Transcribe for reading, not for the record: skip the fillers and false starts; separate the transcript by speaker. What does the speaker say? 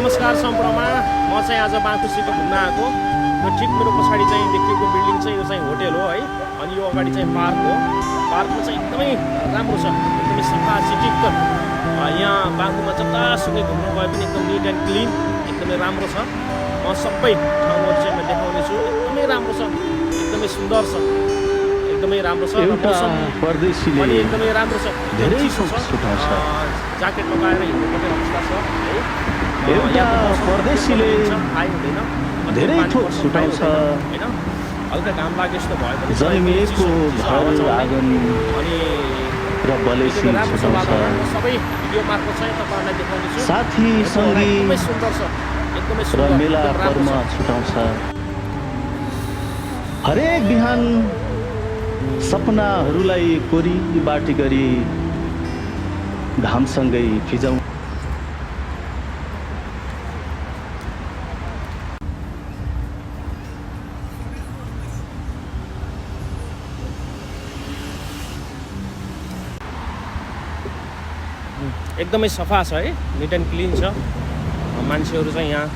Speaker 1: नमस्कार सम्पूर्णमा म चाहिँ आज बाँकु सिटी घुम्न आएको। यो ठिक मेरो पछाडि चाहिँ देखिएको बिल्डिङ चाहिँ यो चाहिँ होटल हो है। अनि यो अगाडि चाहिँ पार्क हो। पार्कमा चाहिँ एकदमै राम्रो छ, एकदमै सफा चिटिक्क। यहाँ बाँकुमा जतासुकै घुम्न गए पनि एकदम निट एन्ड क्लिन, एकदमै राम्रो छ। म सबै ठाउँहरू चाहिँ म देखाउने छु। एकदमै राम्रो छ, एकदमै सुन्दर छ, एकदमै राम्रो छ।
Speaker 2: एउटा परदेशीले
Speaker 1: पनि एकदमै राम्रो छ,
Speaker 2: धेरै
Speaker 1: चिसो छ।
Speaker 2: छुटाउँछ।
Speaker 1: ज्याकेट लगाएर हिँड्नुपर्ने अवस्था छ है।
Speaker 2: एउटा परदेशीले धेरै थोक छुटाउँछ।
Speaker 1: हैन, हल्का घाम लागे जस्तो भयो भने
Speaker 2: जन्मिएको घर आँगन
Speaker 1: अनि
Speaker 2: र बलेसी छुटाउँछ।
Speaker 1: सबै भिडियो मार्फत चाहिँ तपाईहरुलाई देखाउने छु।
Speaker 2: साथी सङ्गी
Speaker 1: एकदमै सुन्दर छ, एकदमै
Speaker 2: र
Speaker 1: सुन्दर,
Speaker 2: मेला
Speaker 1: एकदम राम्रो
Speaker 2: पर्व
Speaker 1: छ।
Speaker 2: छुटाउँछ। हरेक बिहान सपनाहरूलाई कोरी बाटी गरी घामसँगै फिजाउँ।
Speaker 1: एकदमै सफा छ है, निट एन्ड क्लिन छ। मान्छेहरू चाहिँ यहाँ